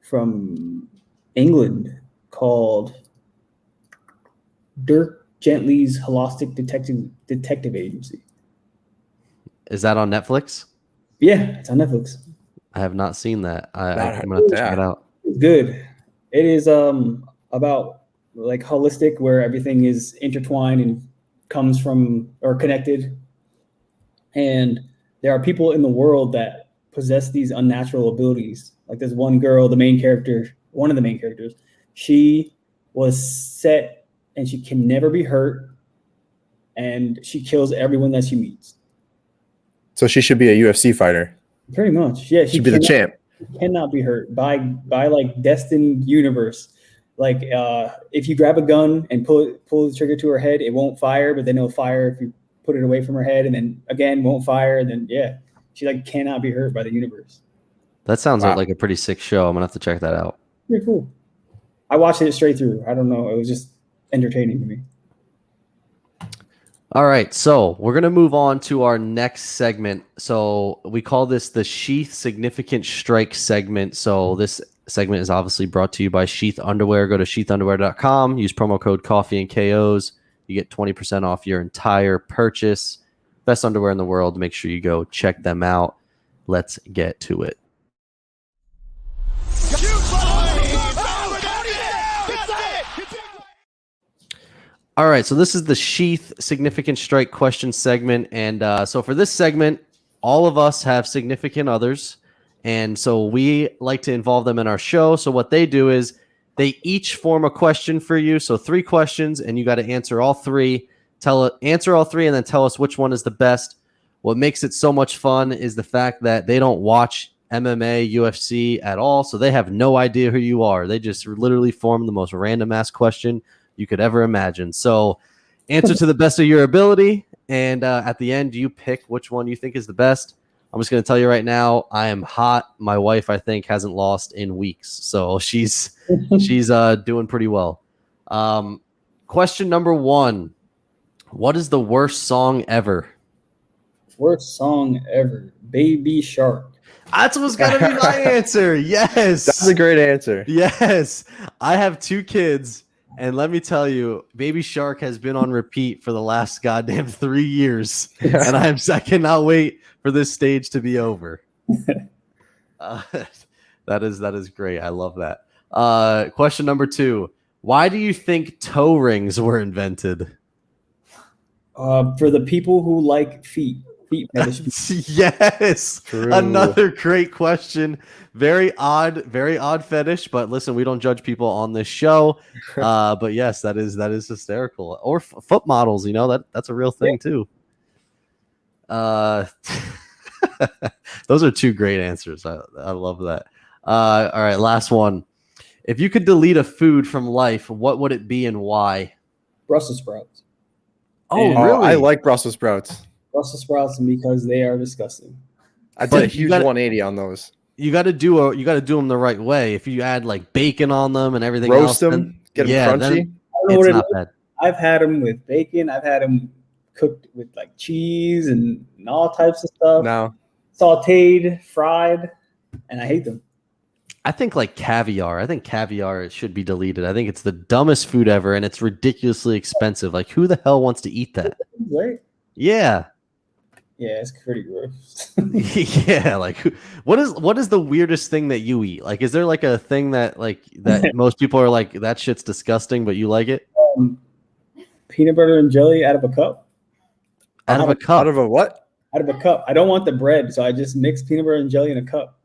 C: from England called Dirk Gently's Holistic Detective Agency.
B: Is that on Netflix?
C: Yeah, it's on Netflix.
B: I have not seen that. I'm gonna have to check it out.
C: It's good. It is about like holistic, where everything is intertwined and comes from or connected. And there are people in the world that possess these unnatural abilities. Like there's one girl, one of the main characters, she was set and she can never be hurt, and she kills everyone that she meets.
D: So she should be a UFC fighter.
C: Pretty much, yeah.
D: She should be the champ.
C: Cannot be hurt by like destined universe. Like if you grab a gun and pull the trigger to her head, it won't fire, but then it'll fire if you put it away from her head, and then again won't fire. And then yeah, she like cannot be hurt by the universe.
B: That sounds like a pretty sick show. I'm gonna have to check that out.
C: Pretty cool. I watched it straight through. I don't know. It was just entertaining to me.
B: All right, so we're going to move on to our next segment. So we call this the Sheath Significant Strike segment. So this segment is obviously brought to you by Sheath Underwear. Go to sheathunderwear.com. Use promo code Coffee N KOs. You get 20% off your entire purchase. Best underwear in the world. Make sure you go check them out. Let's get to it. All right, so this is the Sheath Significant Strike question segment. And so for this segment, all of us have significant others. And so we like to involve them in our show. So what they do is they each form a question for you. So 3 questions, and you got to answer all 3. Answer all 3, and then tell us which one is the best. What makes it so much fun is the fact that they don't watch MMA, UFC at all. So they have no idea who you are. They just literally form the most random ass question you could ever imagine. So answer to the best of your ability, and at the end you pick which one you think is the best. I'm just going to tell you right now, I am hot. My wife, I think, hasn't lost in weeks, so she's doing pretty well. Question number 1: what is the worst song ever?
C: Worst song ever, Baby Shark.
B: That's what's going to be my answer. Yes,
D: that's a great answer.
B: Yes, I have 2 kids. And let me tell you, Baby Shark has been on repeat for the last goddamn 3 years. And I cannot wait for this stage to be over. That is great. I love that. Question number 2. Why do you think toe rings were invented?
C: For the people who like feet fetish.
B: Yes.
D: True.
B: Another great question. Very odd fetish, but listen, we don't judge people on this show. But yes, that is hysterical. Or foot models, that's a real thing too. Those are 2 great answers. I love that. All right, last one. If you could delete a food from life, what would it be and why?
C: Brussels sprouts.
B: Oh, really?
D: I like Brussels sprouts.
C: Brussels sprouts because they are disgusting.
D: I did a huge 180 on those.
B: You got to do them the right way. If you add like bacon on them and everything
D: roast
B: else,
D: them, get them crunchy.
B: It's not bad.
C: I've had them with bacon. I've had them cooked with like cheese and all types of stuff.
D: No,
C: sautéed, fried, and I hate them.
B: I think like caviar. I think caviar should be deleted. I think it's the dumbest food ever, and it's ridiculously expensive. Like, who the hell wants to eat that?
C: Right?
B: Yeah.
C: Yeah, it's pretty gross.
B: Yeah, like what is the weirdest thing that you eat? Like, is there like a thing that most people are like, that shit's disgusting, but you like it?
C: Peanut butter and jelly out of a cup.
B: Out of a cup?
D: Out of a what?
C: Out of a cup. I don't want the bread, so I just mix peanut butter and jelly in a cup.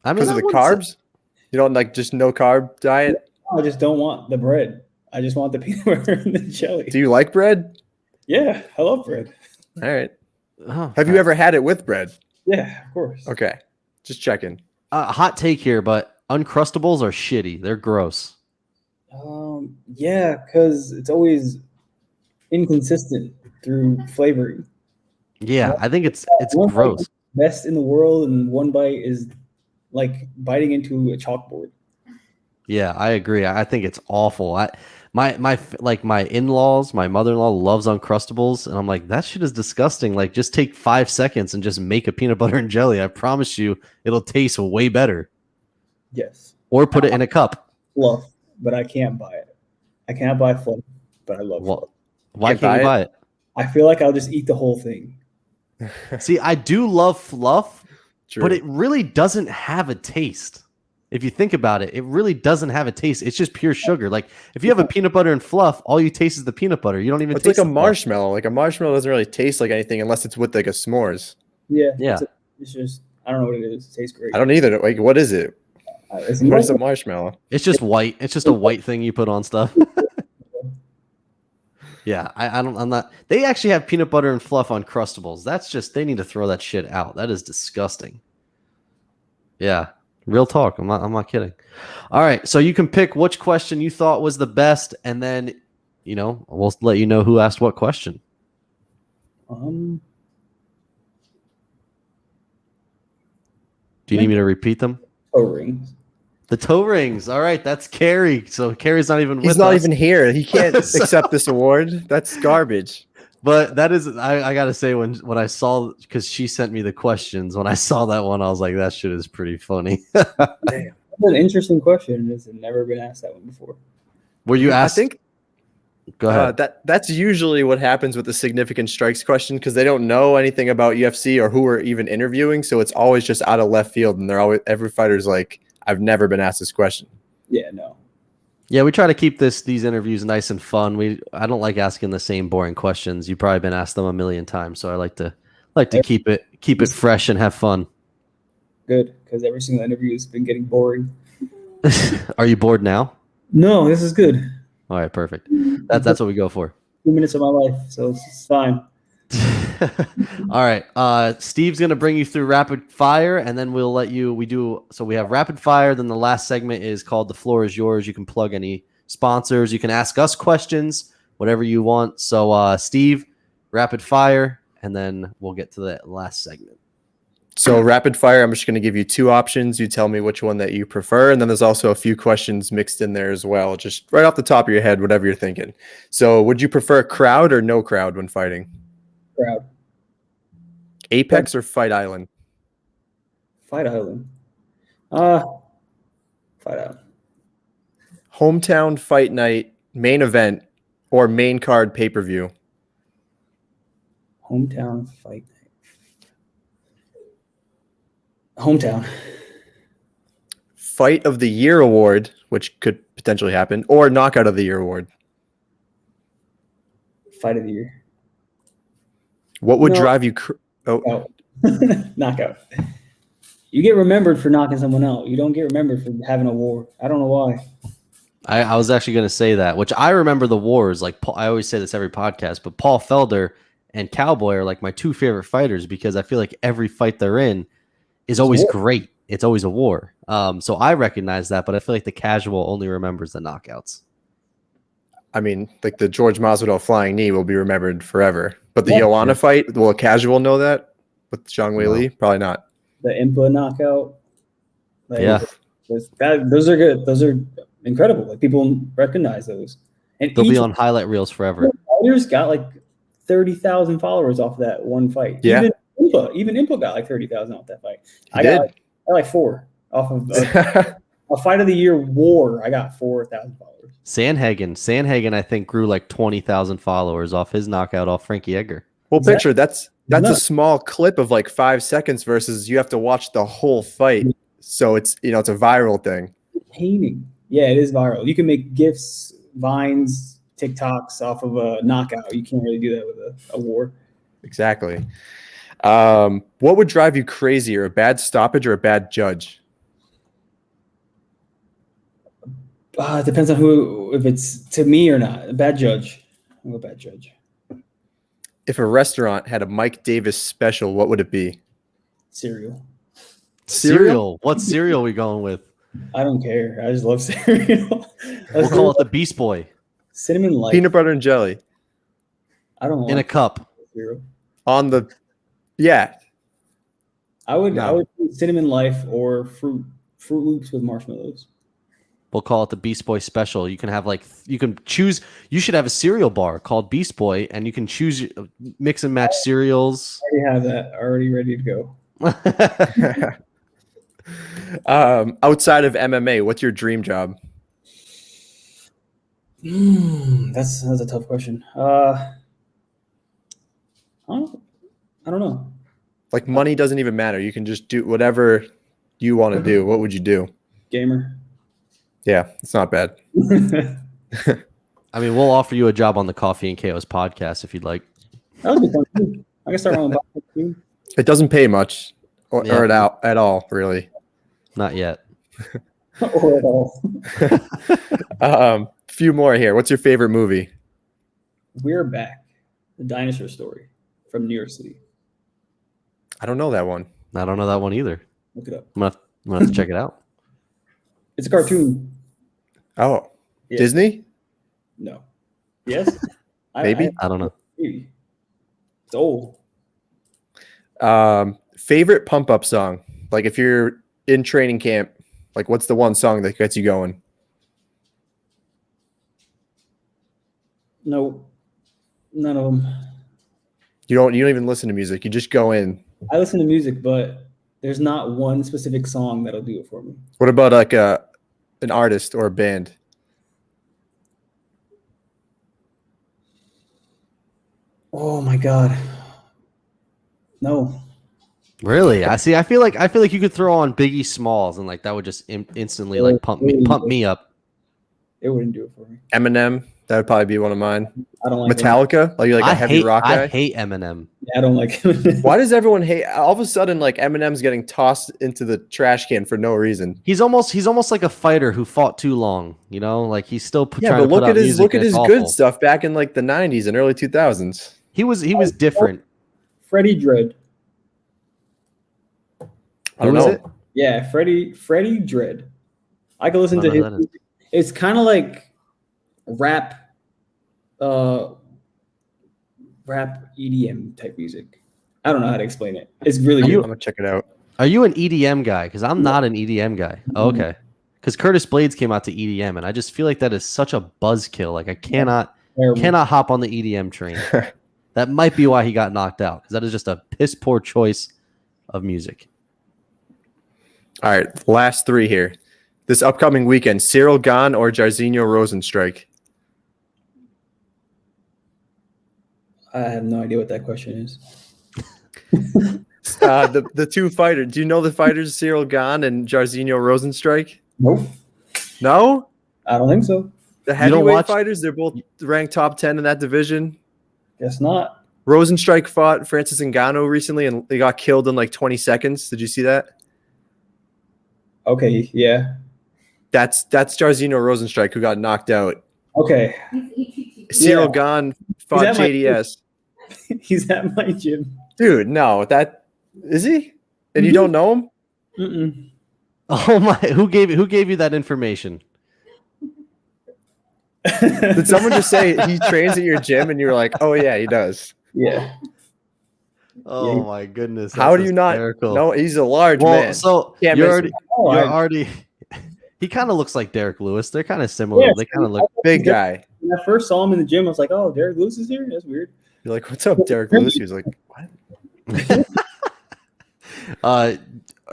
B: I mean,
D: because of the carbs? You don't like just no carb diet?
C: I just don't want the bread. I just want the peanut butter and the jelly.
D: Do you like bread?
C: Yeah, I love bread.
D: All right. Have you ever had it with bread?
C: Yeah, of course.
D: Okay. Just checking.
B: Hot take here, but Uncrustables are shitty. They're gross.
C: Yeah, because it's always inconsistent through flavoring.
B: Yeah, I think it's
C: One bite
B: gross.
C: is best in the world, and one bite is like biting into a chalkboard.
B: Yeah, I agree. I think it's awful. My in-laws, my mother-in-law loves Uncrustables, and I'm like, that shit is disgusting. Like, just take 5 seconds and just make a peanut butter and jelly. I promise you, it'll taste way better.
C: Yes.
B: Or put it in a cup.
C: Fluff, but I can't buy it. I cannot buy fluff, but I love fluff.
B: Why can't you buy it?
C: I feel like I'll just eat the whole thing.
B: See, I do love fluff,
D: True.
B: but it really doesn't have a taste. If you think about it, it really doesn't have a taste. It's just pure sugar. Like if you have a peanut butter and fluff, all you taste is the peanut butter. You don't even
D: It's
B: taste
D: like a
B: the fluff.
D: marshmallow. Like a marshmallow doesn't really taste like anything unless it's with like a s'mores.
C: Yeah.
B: Yeah.
C: It's just, I don't know what it is. It tastes great.
D: I don't either. Like, what is it?
C: It's
D: What is a marshmallow?
B: It's just white. It's just a white thing you put on stuff. Yeah, I'm not. They actually have peanut butter and fluff on Crustables. That's just, they need to throw that shit out. That is disgusting. Yeah, real talk. I'm not kidding. All right, so you can pick which question you thought was the best, and then, we'll let you know who asked what question. Do you need me to repeat them?
C: Toe rings.
B: The toe rings. All right, that's Carrie. So Carrie's not even with us.
D: He's not even here. He can't accept this award. That's garbage.
B: But that is, I gotta say, when I saw, because she sent me the questions, when I saw that one, I was like, that shit is pretty funny.
C: Damn. That's an interesting question. It's never been asked that one before.
B: Were you asked?
D: I think.
B: Go ahead.
D: That's usually what happens with the significant strikes question because they don't know anything about UFC or who we're even interviewing, so it's always just out of left field, and they're always, every fighter's like, I've never been asked this question.
C: Yeah, no.
B: Yeah, we try to keep these interviews nice and fun. I don't like asking the same boring questions. You've probably been asked them a million times, so I like to keep it fresh and have fun.
C: Good, because every single interview has been getting boring.
B: Are you bored now?
C: No, this is good.
B: All right, perfect. That's what we go for.
C: 2 minutes of my life, so it's fine.
B: All right. Steve's going to bring you through rapid fire, and then we'll let you, we have rapid fire. Then the last segment is called The Floor is Yours. You can plug any sponsors. You can ask us questions, whatever you want. So, Steve, rapid fire, and then we'll get to the last segment.
D: So rapid fire, I'm just going to give you 2 options. You tell me which one that you prefer. And then there's also a few questions mixed in there as well. Just right off the top of your head, whatever you're thinking. So would you prefer crowd or no crowd when fighting?
C: Crowd.
D: Apex or Fight Island?
C: Fight Island. Fight Island.
D: Hometown fight night, main event, or main card pay-per-view?
C: Hometown fight night. Hometown.
D: Fight of the Year award, which could potentially happen, or Knockout of the Year award?
C: Fight of the Year.
D: What would drive you?
C: Knockout. You get remembered for knocking someone out. You don't get remembered for having a war. I don't know why.
B: I was actually going to say that, which I remember the wars. Like I always say this every podcast, but Paul Felder and Cowboy are like my 2 favorite fighters because I feel like every fight they're in is always great. It's always a war. So I recognize that, but I feel like the casual only remembers the knockouts.
D: I mean, like the George Masvidal flying knee will be remembered forever. But the Joanna fight, will a casual know that with Zhang Wei Li? Probably not.
C: The Impa knockout.
B: Yeah.
C: Those are good. Those are incredible. Like people recognize those. And
B: they'll be on highlight reels forever.
C: Fighters got like 30,000 followers off that one fight.
D: Yeah.
C: Even Impa got like 30,000 off that fight. I
D: did.
C: got like 4 off of a Fight of the Year war. I got 4,000 followers.
B: Sandhagen, I think, grew like 20,000 followers off his knockout off Frankie Edgar.
D: Well, picture that's a small clip of like 5 seconds versus you have to watch the whole fight. So it's it's a viral thing.
C: Entertaining. Yeah, it is viral. You can make GIFs, Vines, TikToks off of a knockout. You can't really do that with a war. Exactly.
D: What would drive you crazier, a bad stoppage or a bad judge?
C: It depends on if it's to me or not. A bad judge. I'm a bad judge.
D: If a restaurant had a Mike Davis special, what would it be?
C: Cereal.
B: Cereal? What cereal are we going with?
C: I don't care. I just love cereal.
B: We'll call it the Beast Boy
C: Cinnamon Life.
D: Peanut butter and jelly
C: I don't
B: in a
C: like
B: cup.
C: cereal.
D: on the. Yeah,
C: I would
D: No.
C: do Cinnamon Life or Fruit Loops with marshmallows.
B: We'll call it the Beast Boy special. You can have you can choose. You should have a cereal bar called Beast Boy, and you can choose mix and match cereals.
C: I already have that already ready to go.
D: Outside of MMA, what's your dream job?
C: That's a tough question. I don't know.
D: Like money doesn't even matter. You can just do whatever you want to do. What would you do?
C: Gamer.
D: Yeah, it's not bad.
B: I mean, we'll offer you a job on the Coffee N KOs podcast if you'd like.
C: That would be fun too. I can start my own podcast too.
D: It doesn't pay much or
B: Yeah.
D: at all, really.
B: Not yet.
C: Or at all.
D: Few more here. What's your favorite movie?
C: We're Back. The dinosaur story from New York City.
D: I don't know that one.
B: I don't know that one either.
C: Look it up.
B: I'm gonna have to check it out.
C: It's a cartoon.
D: Oh,
C: Yeah.
D: Disney?
C: No. Yes?
D: Maybe?
B: I don't know.
C: Maybe. It's old.
D: Favorite pump up song? Like if you're in training camp, like what's the one song that gets you going?
C: No. None of them.
D: You don't even listen to music. You just go in.
C: I listen to music, but there's not one specific song that'll do it for me.
D: What about like an artist or a band?
C: Oh my god. No.
B: Really? I see. I feel like you could throw on Biggie Smalls and like that would just instantly like pump me up.
C: It wouldn't do it for me.
D: Eminem, that would probably be one of mine.
C: I don't like
D: Metallica, like you're like a heavy rock guy.
B: I hate Eminem.
C: I don't like it.
D: Why does everyone hate? All of a sudden, like Eminem's getting tossed into the trash can for no reason.
B: He's almost like a fighter who fought too long. You know, like he's still trying to
D: look
B: put
D: at
B: out
D: his
B: music that's
D: good
B: awful.
D: stuff back in like the 90s and early 2000s.
B: He was different.
C: Freddie Dredd.
D: I don't
B: Who is
D: know.
B: it?
C: Yeah, Freddie Dredd. I can listen
B: I
C: to
B: don't know
C: his
B: who that
C: music. It's kind of like rap EDM type music. I don't know how to explain it. It's really
D: I'm
C: good.
D: gonna check it out.
B: Are you an EDM guy? Because I'm not an EDM guy. Oh, okay. Because Curtis Blades came out to EDM, and I just feel like that is such a buzzkill. Like I cannot hop on the EDM train. That might be why he got knocked out. Because that is just a piss poor choice of music.
D: All right, last three here. This upcoming weekend, Cyril Gahn or Jairzinho Rosenstrike?
C: I have no idea what that question is.
D: The two fighters. Do you know the fighters Cyril Gahn and Jairzinho Rosenstrike?
C: Nope.
D: No?
C: I don't think so.
D: The heavyweight fighters, they're both ranked top 10 in that division.
C: Guess not.
D: Rosenstrike fought Francis Ngannou recently and they got killed in like 20 seconds. Did you see that?
C: Okay, yeah.
D: That's Jairzinho Rosenstrike who got knocked out.
C: Okay.
D: Cyril Gahn fought
C: He's at my
D: JDS.
C: He's at my gym.
D: Dude, no, that is he? And you don't know him?
C: Mm-mm.
B: Oh my! Who gave you that information?
D: Did someone just say he trains at your gym and you were like, oh yeah, he does?
C: Yeah.
B: Oh my goodness!
D: How do you not know? He's a large man.
B: So
D: Can't
B: you're
D: miss
B: already. He kind of looks like Derek Lewis. They're kind of similar.
C: Yeah,
B: they kind of look
D: big guy.
C: When I first saw him in the gym, I was like, "Oh, Derek Lewis is here. That's weird."
D: You're like, what's up, Derek Lewis? He was like, what?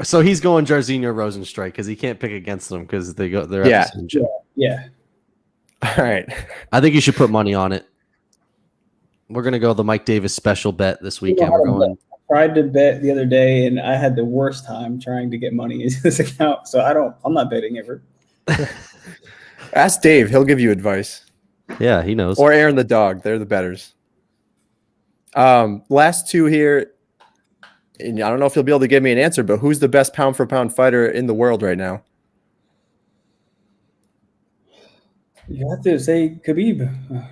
B: So he's going Jairzinho Rosenstrike because he can't pick against them because they're at the same gym.
C: Yeah.
D: All right.
B: I think you should put money on it. We're gonna go the Mike Davis special bet this weekend. We're going.
C: I tried to bet the other day, and I had the worst time trying to get money into this account. So I'm not betting ever.
D: Ask Dave. He'll give you advice.
B: Yeah, he knows.
D: Or Aaron the dog. They're the betters. Last two here. And I don't know if you'll be able to give me an answer, but who's the best pound for pound fighter in the world right now?
C: You have to say Khabib.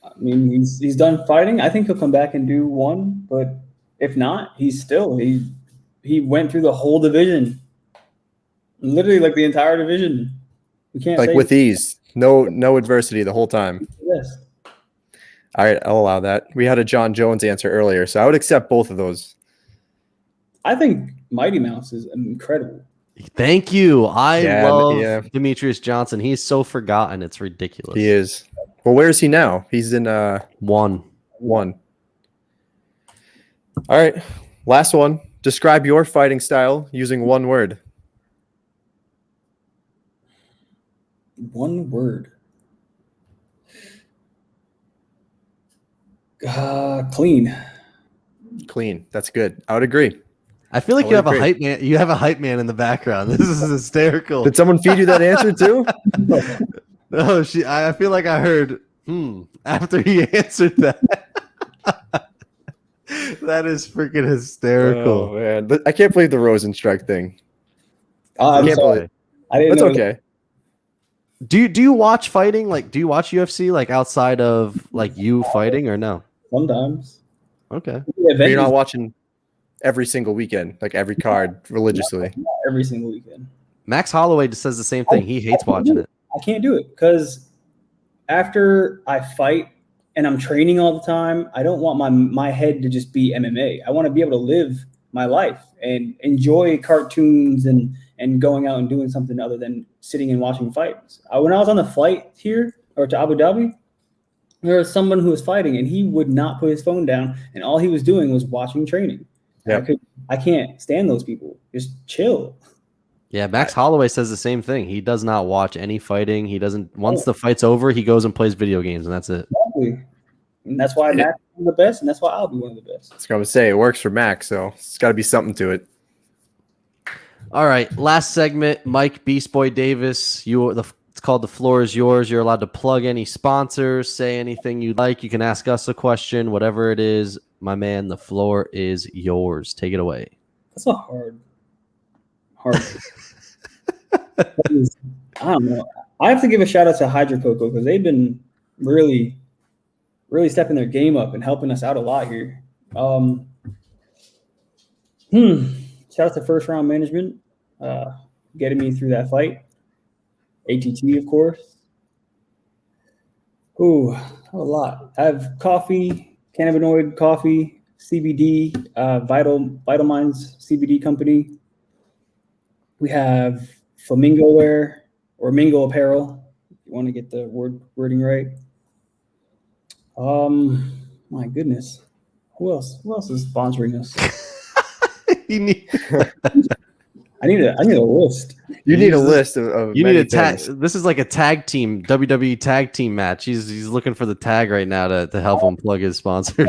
C: I mean, he's done fighting. I think he'll come back and do one, but if not, he went through the whole division. Literally, like the entire division. We can't
D: Like
C: say
D: with ease, no adversity the whole time.
C: yes.
D: All right, I'll allow that. We had a John Jones answer earlier, so I would accept both of those.
C: I think Mighty Mouse is incredible.
B: Thank you. I love
D: yeah.
B: Demetrius Johnson. He's so forgotten. It's ridiculous.
D: He is. Well, where is he now? He's in
B: One.
D: All right, last one. Describe your fighting style using one word.
C: One word. Clean.
D: Clean. That's good. I would agree.
B: I feel like
D: I
B: you
D: would
B: have a
D: agree.
B: hype man. You have a hype man in the background. This is hysterical.
D: Did someone feed you that answer too?
B: No, I feel like I heard after he answered that. That is freaking hysterical.
D: Oh man, I can't believe the Rosenstruck thing.
C: I'm
D: Can't
C: sorry.
D: believe.
C: I didn't
D: That's
C: know.
D: okay.
B: Do you watch fighting? Like, do you watch UFC like outside of like you fighting or no?
C: Sometimes.
B: Okay.
D: But you're not watching every single weekend, like every card religiously.
C: Not every single weekend.
B: Max Holloway just says the same thing. He hates watching it.
C: I can't do it because after I fight and I'm training all the time, I don't want my head to just be MMA. I want to be able to live my life and enjoy cartoons and going out and doing something other than sitting and watching fights. When I was on the flight here or to Abu Dhabi, there was someone who was fighting and he would not put his phone down and all he was doing was watching training.
D: Yeah.
C: I can't stand those people. Just chill.
B: Yeah, Max Holloway says the same thing. He does not watch any fighting. He doesn't. Once the fight's over, he goes and plays video games, and that's it.
C: Exactly. And that's why Max is one of the best, and that's why I'll be one of the best.
D: I was going to say, it works for Max, so it's got to be something to it.
B: All right, last segment. Mike Beastboy Davis. It's called The Floor Is Yours. You're allowed to plug any sponsors, say anything you'd like. You can ask us a question, whatever it is. My man, the floor is yours. Take it away.
C: That's a hard. I don't know. I have to give a shout out to Hydro Cocoa because they've been really stepping their game up and helping us out a lot here. Shout out to First Round Management, getting me through that fight. ATT, of course. Ooh, a lot. I have coffee, cannabinoid coffee, CBD, Vital Minds CBD company. We have Flamingo Wear or Mingo Apparel. If you want to get the wording right. My goodness. Who else is sponsoring us? I need a list.
D: You need a list of
B: you need a tag.
D: things.
B: This is like a tag team, WWE tag team match. He's looking for the tag right now to help him plug his sponsors.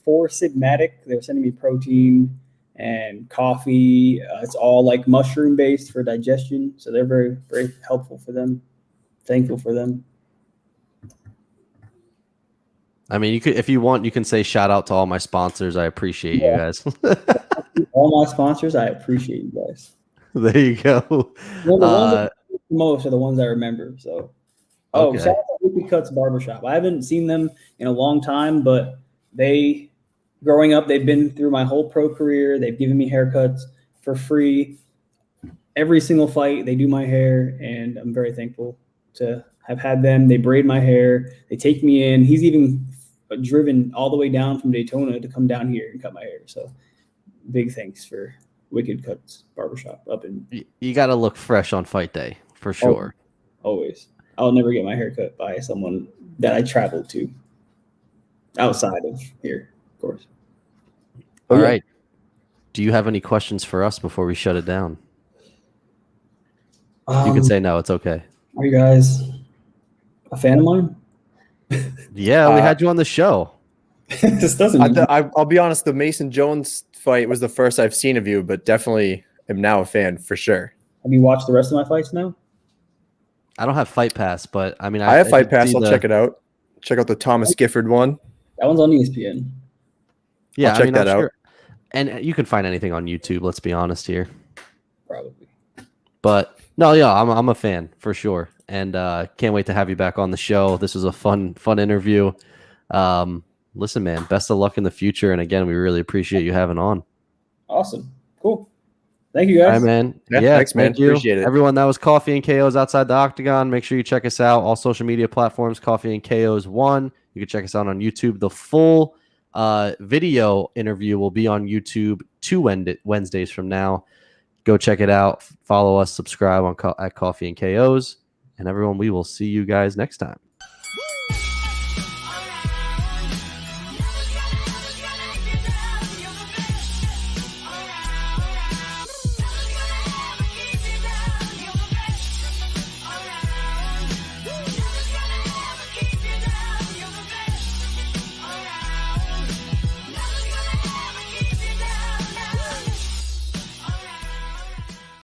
C: For Sigmatic, they're sending me protein and coffee. It's all like mushroom based for digestion, so they're very, very helpful for them. Thankful for them.
B: I mean, you could, if you want, you can say shout out to all my sponsors. I appreciate you guys.
C: All my sponsors, I appreciate you guys.
B: There you go.
C: Well, the ones that I like the most are the ones I remember. So,
B: Okay.
C: Shout out to Whoopie Cuts Barbershop. I haven't seen them in a long time, but growing up, they've been through my whole pro career. They've given me haircuts for free. Every single fight, they do my hair, and I'm very thankful to have had them. They braid my hair. They take me in. He's even driven all the way down from Daytona to come down here and cut my hair. So big thanks for Wicked Cuts Barbershop up in.
B: You got to look fresh on fight day for sure.
C: Always. I'll never get my hair cut by someone that I traveled to outside of here, of course.
B: All right. Do you have any questions for us before we shut it down? You can say no. It's okay.
C: Are you guys a fan of mine?
B: Yeah, we had you on the show.
C: This doesn't.
D: I'll be honest. The Mason Jones fight was the first I've seen of you, but definitely am now a fan for sure.
C: Have you watched the rest of my fights now?
B: I don't have Fight Pass, but I mean,
D: I have Fight Pass. I'll check it out. Check out the Thomas Gifford one.
C: That one's on ESPN.
B: Yeah,
D: I'll check that out.
B: And you can find anything on YouTube. Let's be honest here.
C: Probably.
B: But no, yeah, I'm a fan for sure, and can't wait to have you back on the show. This was a fun interview. Listen, man, best of luck in the future, and again, we really appreciate you having on.
C: Awesome. Cool. Thank you, guys.
B: All right, man.
D: Yeah, thanks, man.
B: Thank you.
D: Appreciate it.
B: Everyone, that was Coffee and KOs Outside the Octagon. Make sure you check us out. All social media platforms, Coffee and KOs 1. You can check us out on YouTube. The full video interview will be on YouTube 2 Wednesdays from now. Go check it out. Follow us, subscribe at Coffee and KOs. And everyone, we will see you guys next time.